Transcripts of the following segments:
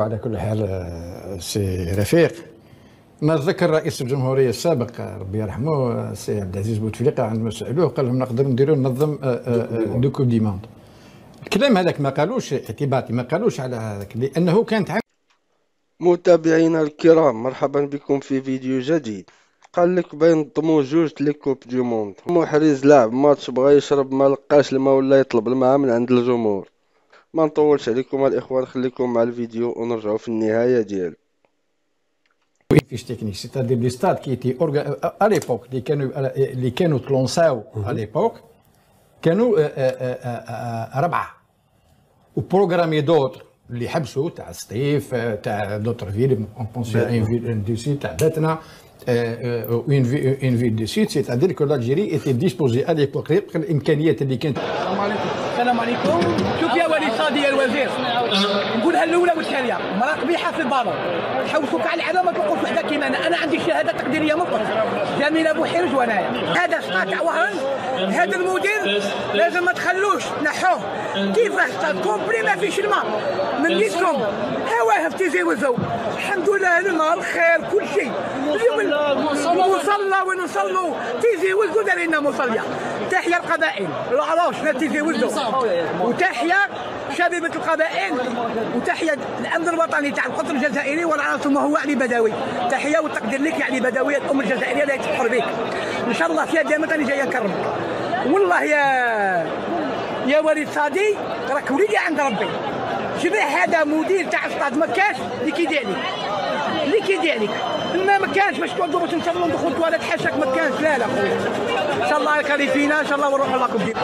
على كل حال سي رفيق، نتذكر رئيس الجمهوريه السابق ربي يرحمه سي عبد العزيز بوتفليقه عندما سالوه قال لهم نقدر نديروا ننظم دو كوب دي موند. الكلام هذاك ما قالوش اعتباطي، ما قالوش على هذاك لانه كانت متابعينا الكرام، مرحبا بكم في فيديو جديد. قال لك بينظموا جوج لي كوب دي موند. محرز لاعب ماتش بغى يشرب ما لقاش الماء ولا يطلب الماء من عند الجمهور. ما نطولش عليكم الاخوان، خليكم مع الفيديو ونرجعوا في النهايه ديالو. فيش تكنيك سيتادير لي ستاد كي تي ا ليبوك اللي كانوا تلونساو ا ليبوك كانوا ربعه وبروغرامي دوتر اللي حبسوا تاع سطيف تاع دوتر فيل اون بونسي ان فيل دو سيت تاع باتنا une ville du sud, c'est-à-dire que l'Algérie était disposée à l'époque الامكانيات اللي كانت. السلام عليكم. السلام عليكم. شوف يا ولي صادي يا الوزير، نقولها الاولى والثانيه، مراه قبيحه في البالون، حوسوا كاع العالم ما توقفوش وحده كيما انا عندي شهاده تقديريه مطلقه، جميله بوحيرج وانايا، هذا سطات تاع وهران، هذا المدير لازم ما تخلوش نحوه، كيفاه سطات كومبلي ما فيش الماء، من جيتكم هواه تيزيوزو، الحمد لله الماء الخير كل شيء، اليوم مصلى ونصلوا تيزيوزو دارينا مصليه، تحيا القبائل، العروش تيزيوزو، وتحيا شبيبة القبائل، وتحيا الامن الوطني تاع القطر الجزائري والعناصر ما هو علي بدوي، تحيه والتقدير لك يا علي بدوي، الام الجزائريه لا تفخر بك، ان شاء الله فيها دائما راني جايه نكرمك، والله يا وليد صادي راك وليدي عند ربي، شبه هذا مدير تاع السطاد ما كانش اللي كيدير لك، اللي كيدير لك، ما كانش باش تقعدوا باش نصلوا ندخلوا تواليت حاشاك ما كانش، لا خويا، ان شاء الله يكري فينا ان شاء الله ونروحوا لكم دير.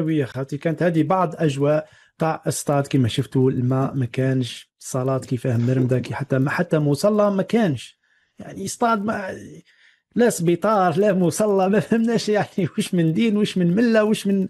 وي يا خاطي، كانت هذه بعض اجواء تاع السطاد كما شفتوا، الماء ما كانش، الصالات كيفاه مرمده، كي حتى مصلى ما كانش، يعني سطاد ما لا سبيطار لا مصلى، ما فهمناش يعني واش من دين واش من مله واش من.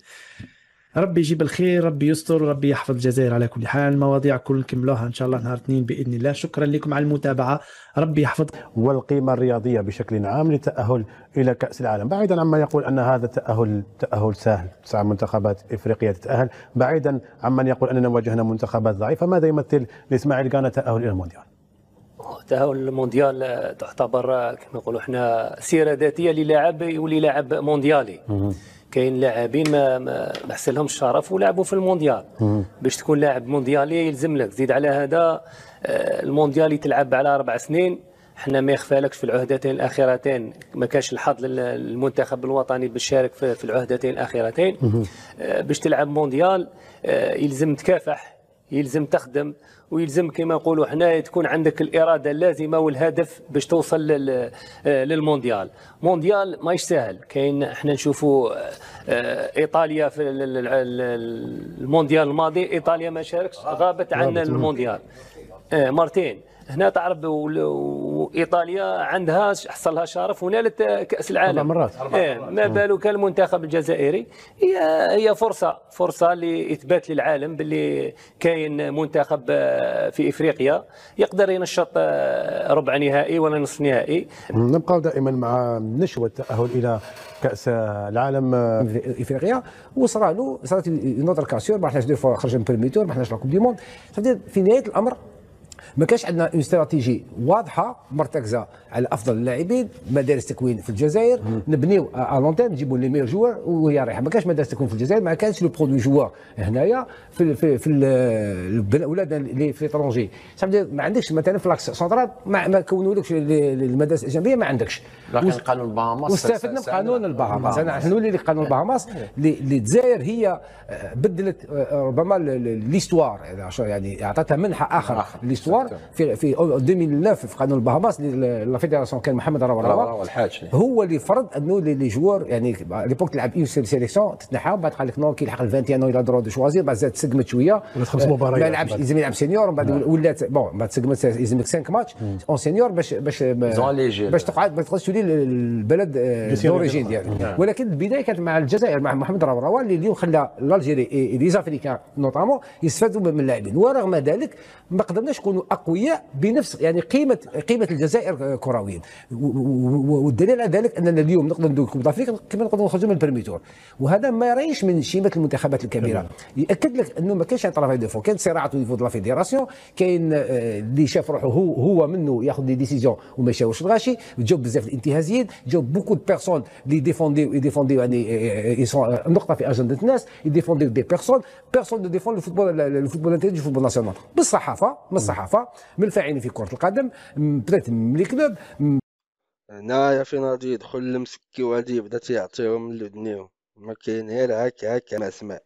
ربي يجيب الخير، ربي يستر، ربي يحفظ الجزائر. على كل حال المواضيع كل نكملوها ان شاء الله نهار الاثنين باذن الله. شكرا لكم على المتابعه، ربي يحفظ. والقيمه الرياضيه بشكل عام للتاهل الى كاس العالم، بعيدا عما يقول ان هذا تاهل سهل، 9 منتخبات افريقيه تتاهل، بعيدا عمن يقول اننا واجهنا منتخبات ضعيفه، ماذا يمثل لاسماعيل قانا تاهل الى المونديال؟ تأهل المونديال تعتبر كما نقولوا احنا سيره ذاتيه للاعب يولي لاعب مونديالي. كاين لاعبين ما حصلهمش الشرف ولعبوا في المونديال. باش تكون لاعب مونديالي يلزم لك زيد على هذا المونديالي تلعب على 4 سنين. احنا ما يخفالكش في العهدتين الاخيرتين ما كانش الحظ للمنتخب الوطني باش يشارك في العهدتين الاخيرتين. باش تلعب مونديال يلزم تكافح، يلزم تخدم، ويلزم كما نقولوا حنا تكون عندك الاراده اللازمه والهدف باش توصل للمونديال. مونديال ماهيش سهل، كاين احنا نشوفوا ايطاليا في المونديال الماضي، ايطاليا ما شاركش، غابت عن المونديال مرتين. هنا تعرف ايطاليا عندها حصلها شرف ونالت كاس العالم 4 مرات. ما بالك المنتخب الجزائري. هي فرصه لاثبات للعالم باللي كاين منتخب في افريقيا يقدر ينشط ربع نهائي ولا نصف نهائي. نبقى دائما مع نشوه التاهل الى كاس العالم افريقيا، صارت نوتر كاسيور، ما حناش نديرو خرج من بريمي تور، ما حناش لا كوب دي موند. في نهايه الامر ما كانش عندنا اون استراتيجي واضحه مرتكزه على افضل اللاعبين، مدارس تكوين في الجزائر، نبنيو لونتيرم نجيبوا لي ميور جوار وهي رايحه. ما كانش مدارس تكوين في الجزائر، ما كانش لو برودوي جوار هنايا في الاولاد اللي في ليترونجي. ما عندكش مثلا في لاكس سنترال ما كونولكش المدارس الاجنبيه، ما عندكش. لكن قانون البهاماس واستفدنا من قانون البهاماس. انا نولي لقانون البهاماس اللي الجزائر هي بدلت ربما ليستوار، يعني اعطتها منحى اخر ليستوار في 2009 في قانون البهاماس. لا فيدراسيون كان محمد روا الحاج هو اللي فرض انه لي جوار، يعني ليبوك تلعب اون سيليكسيون تتنحى، بعد قال لك نو كي يلحق ال 21 الى درو دو شوازير، بعد زاد تسقمت شويه ولا 5 مباريات، ما لعبش يلزم يلعب سينيور، من بعد ولات بون بعد تسقمت يلزمك 5 ماتش اون سينيور باش تقعد ما تقدرش تولي البلد دوريجين ديالك. ولكن البدايه كانت مع الجزائر مع محمد روا اللي اليوم خلى الجيري لي زافريكان نوطامون يستفادوا من اللاعبين. ورغم ذلك ما قدرناش نكونوا نحن اقوياء بنفس يعني قيمه الجزائر كرويا. والدليل على ذلك اننا اليوم نقدر ندوق كوب دافريك كما نقدروا نخرجوا من البريميتور، وهذا ما يريش من شيمه المنتخبات الكبيره. ياكد لك انه ما كاينش طرافاي دو فو، كاين صراعات نيفو دو لا فيديراسيون، كاين اللي شاف روحه هو منه ياخذ دي ديسيزيون وما يشاورش الغاشي، جاو بزاف الانتهازيين، جاو بوكو دو بيرسون اللي يديفونديو يعني نقطه في اجنده الناس، يديفونديو دي بيرسون دو ديفون الفوتبول الانتيجي الفوتبول ناسيونال، بالصحافه من الصحافه، من الفاعلين في كره القدم، بدات من لي كلوب. هنايا فين غادي يدخل المسكي وغادي يبدا تيعطيهم من لدنيهم، ما كاين غير هكا مع اسماء.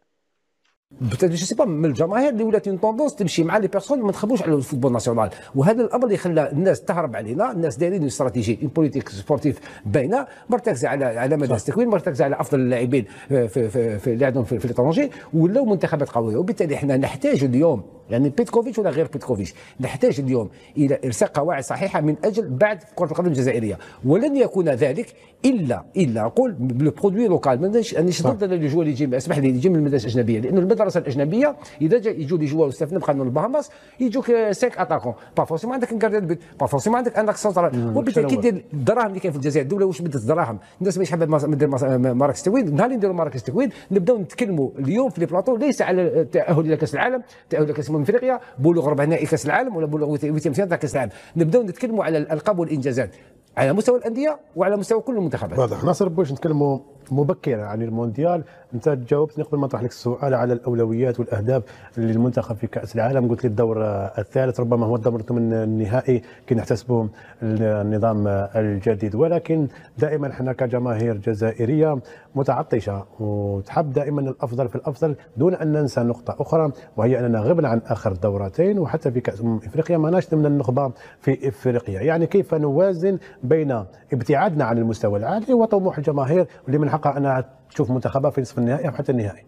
جو سي با من الجماهير اللي ولات اون طوندونس تمشي مع لي بيرسون ما نخبوش على الفوتبول ناسيونال، وهذا الامر اللي خلى الناس تهرب علينا. الناس دايرين استراتيجي اون بوليتيك سبورتيف باينه، مرتكزه على مدارس التكوين، مرتكزه على افضل اللاعبين في اللي عندهم في ليترونجي، ولاو منتخبات قويه. وبالتالي احنا نحتاج اليوم يعني بيتكوفيتش ولا غير بيتكوفيتش، نحتاج اليوم الى ارساء قواعد صحيحه من اجل بعد كره القدم الجزائريه، ولن يكون ذلك الا اقول بلو برودوي لوكال. مانيش ضد الجوال اللي يجي، اسمح لي، يجي من المدارس الاجنبيه، لانه المدرسه الاجنبيه اذا يجوا لي جوال استثناء بقانون البهاماس يجوك 5 اتاكون، با فورسيمون عندك كارديان بيت، با فورسيمون عندك انك سنترال. وبالتالي كي دير الدراهم اللي كاين في الجزائر، الدوله واش بدات الدراهم، الناس ماشي حابه ندير مراكز تكوين. نهار اللي نديروا مراكز تكوين نبداو نتكلموا اليوم في لي بلاطو ليس على التاهل الى كاس العالم، التاهل الى كاس افريقيا، بلوغ ربع نهائي كاس العالم ولا بلوغ ويتيام تاع كاس العالم. نبداو نتكلموا على الالقاب والانجازات على مستوى الانديه وعلى مستوى كل المنتخبات. واضح. ناصر باش نتكلموا مبكرا عن المونديال، انت جاوبتني قبل ما نطرح لك السؤال على الاولويات والاهداف للمنتخب في كاس العالم، قلت لي الدور الثالث ربما هو الدور النهائي كي نحتسبوا النظام الجديد، ولكن دائما احنا كجماهير جزائريه متعطشه وتحب دائما الافضل في الافضل دون ان ننسى نقطه اخرى، وهي اننا غبنا عن اخر دورتين، وحتى في كاس افريقيا ما ناش من النخبه في افريقيا. يعني كيف نوازن بين ابتعادنا عن المستوى العالي وطموح الجماهير اللي من حقها انها تشوف منتخبها في نصف النهائي او حتى النهائي؟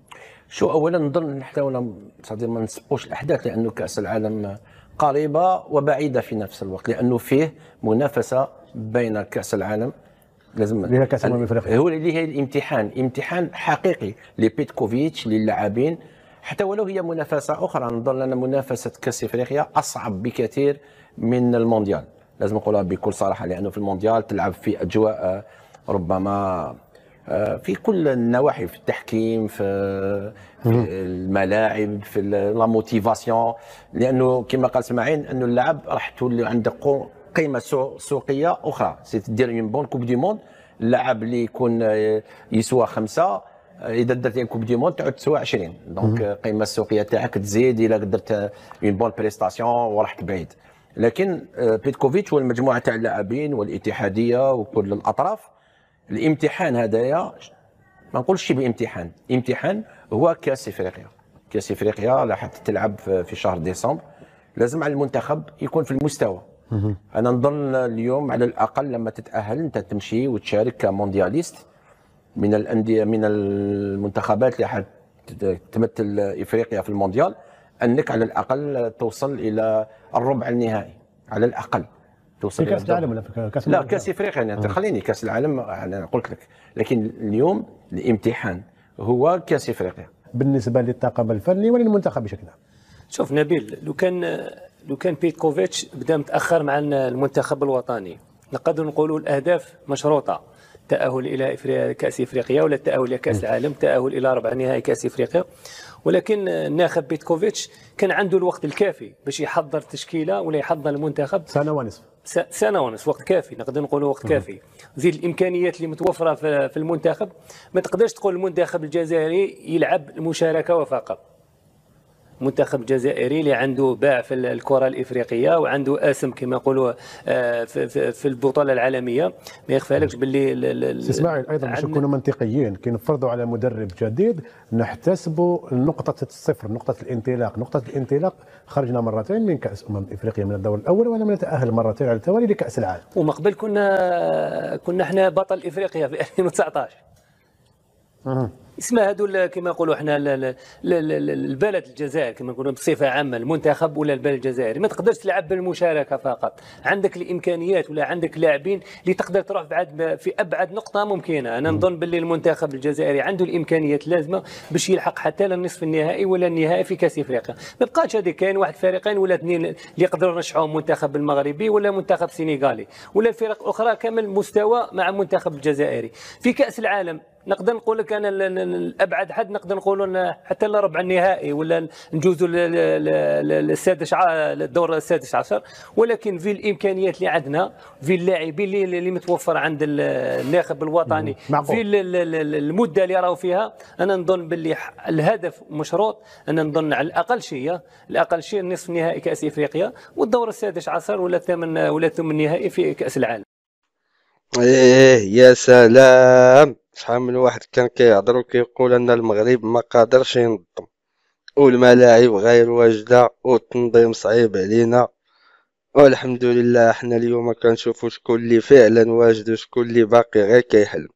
شو اولا نظن نحاول ما نسبقوش الاحداث، لانه كاس العالم قريبه وبعيده في نفس الوقت، لانه فيه منافسه بين كاس العالم لازم اللي هي كاس افريقيا، هو اللي هي الامتحان، امتحان حقيقي لبيتكوفيتش للاعبين، حتى ولو هي منافسه اخرى. نظن ان منافسه كاس افريقيا اصعب بكثير من المونديال، لازم نقولها بكل صراحه، لانه في المونديال تلعب في اجواء ربما في كل النواحي، في التحكيم، في الملاعب، في لا موتيفاسيون، لانه كما قال اسماعيل انه اللاعب راح تولي عندك قيمه سوقيه اخرى. سي دير اون بون كوب دي موند، اللاعب اللي يكون يسوى 5 اذا درت كوب دي موند تعود تسوى 20، دونك القيمه السوقيه تاعك تزيد الا درت اون بون بريستاسيون ورحت بعيد. لكن بيتكوفيتش والمجموعه تاع اللاعبين والاتحاديه وكل الاطراف، الامتحان هذايا ما نقولش شي بامتحان، امتحان هو كاس افريقيا. كاس افريقيا راح تلعب في شهر ديسمبر، لازم على المنتخب يكون في المستوى. انا نظن اليوم على الاقل لما تتاهل انت تمشي وتشارك كموندياليست من الانديه، من المنتخبات اللي حد تمثل افريقيا في المونديال، انك على الاقل توصل الى الربع النهائي على الاقل. توصل في كاس العالم ولا في كاس لا كاس افريقيا يعني خليني كاس العالم انا قلت لك، لكن اليوم الامتحان هو كاس افريقيا بالنسبه للطاقم الفني وللمنتخب بشكل عام. شوف نبيل، لو كان بيتكوفيتش بدا متاخر مع المنتخب الوطني نقدر نقولوا الاهداف مشروطه، التاهل الى كاس افريقيا ولا التاهل الى كاس العالم، التاهل الى ربع نهائي كاس افريقيا. ولكن الناخب بيتكوفيتش كان عنده الوقت الكافي باش يحضر تشكيله ولا يحضر المنتخب. سنه ونصف، سنه ونصف، وقت كافي، نقدر نقولوا وقت كافي. زيد الامكانيات اللي متوفره في المنتخب، ما تقدرش تقول المنتخب الجزائري يلعب المشاركه وفقط. المنتخب الجزائري اللي عنده باع في الكره الافريقيه وعنده اسم كما يقولوا في البطوله العالميه، ما يخفالكش باللي اسماعيل ايضا باش نكونوا منطقيين كي نفرضوا على مدرب جديد نحتسبوا نقطه الصفر، نقطه الانطلاق. نقطه الانطلاق خرجنا مرتين من كاس افريقيا من الدور الاول، ولم نتاهل مرتين على التوالي لكاس العالم. وما قبل كنا احنا بطل افريقيا في 2019. اسمها هذو كما نقولوا احنا البلد الجزائر كما نقولوا بصفه عامه، المنتخب ولا البلد الجزائري ما تقدرش تلعب بالمشاركه فقط، عندك الامكانيات ولا عندك لاعبين اللي تقدر تروح في ابعد نقطه ممكنه. انا نظن باللي المنتخب الجزائري عنده الامكانيات اللازمه باش يلحق حتى للنصف النهائي ولا النهائي في كاس افريقيا. ما بقاش هذه كاين واحد فريقين ولا اثنين اللي يقدروا يرشحوا المنتخب المغربي ولا منتخب سينيغالي ولا الفرق الاخرى كامل مستوى مع المنتخب الجزائري. في كاس العالم نقدر نقول لك انا الابعد حد نقدر نقولوا حتى لربع النهائي ولا نجوزوا للسادس الدور السادس عشر، ولكن في الامكانيات اللي عندنا في اللاعبين اللي متوفر عند الناخب الوطني في المده اللي راهو فيها، انا نظن باللي الهدف مشروط. انا نظن على الاقل شيء النصف النهائي كاس افريقيا والدور السادس عشر ولا الثمن النهائي في كاس العالم. ايه يا سلام، شحال من واحد كان كيهضر وكيقول ان المغرب ما قادرش ينظم والملاعب غير واجده والتنظيم صعيب علينا، والحمد لله حنا اليوم كنشوفوا شكون اللي فعلا واجد وشكون اللي باقي غير كيحلم.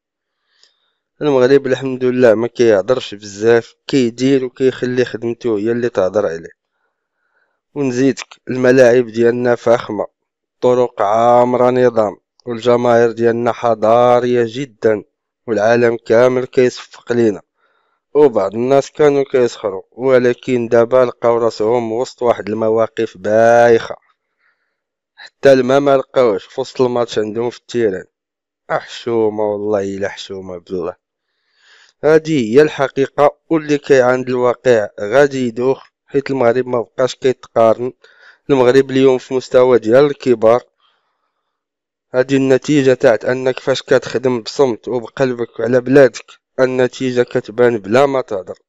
المغرب الحمد لله ما كيهضرش بزاف، كيدير وكيخلي خدمته هي اللي تهضر عليه. ونزيدك الملاعب ديالنا فاخمه، طرق عامره نظام، والجماهير ديالنا حضاريه جدا، والعالم كامل كيصفق لينا. وبعض الناس كانوا كيسخروا، ولكن دابا لقاو راسهم وسط واحد المواقف بايخه، حتى الماء ما لقاوش في وسط الماتش عندهم في التيران. حشومه والله الا حشومه بالله. هذه هي الحقيقه، واللي كيعاند الواقع غادي يدوخ، حيت المغرب ما بقاش كيتقارن. المغرب اليوم في مستوى ديال الكبار. هذه النتيجة تاعت انك فاش كتخدم بصمت وبقلبك على بلادك النتيجة كتبان بلا ما تهضر.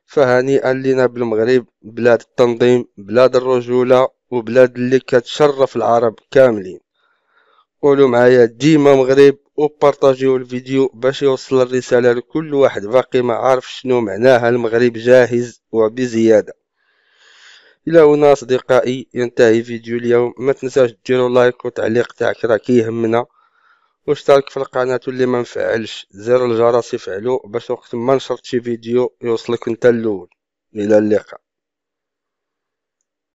فهنيئا لينا بالمغرب، بلاد التنظيم، بلاد الرجولة، وبلاد اللي كتشرف العرب كاملين. قولوا معايا ديما مغرب، وبارطاجيو الفيديو باش يوصل الرسالة لكل واحد باقي ما عارف شنو معناها المغرب جاهز وبزيادة. الى هنا اصدقائي ينتهي فيديو اليوم. ما تنساش ديروا لايك وتعليق تاعك راه كيهمنا، واشترك في القناة، واللي ما مفعلش زر الجرس يفعلو باش وقت ما نشرت شي فيديو يوصلك انت الاول. الى اللقاء.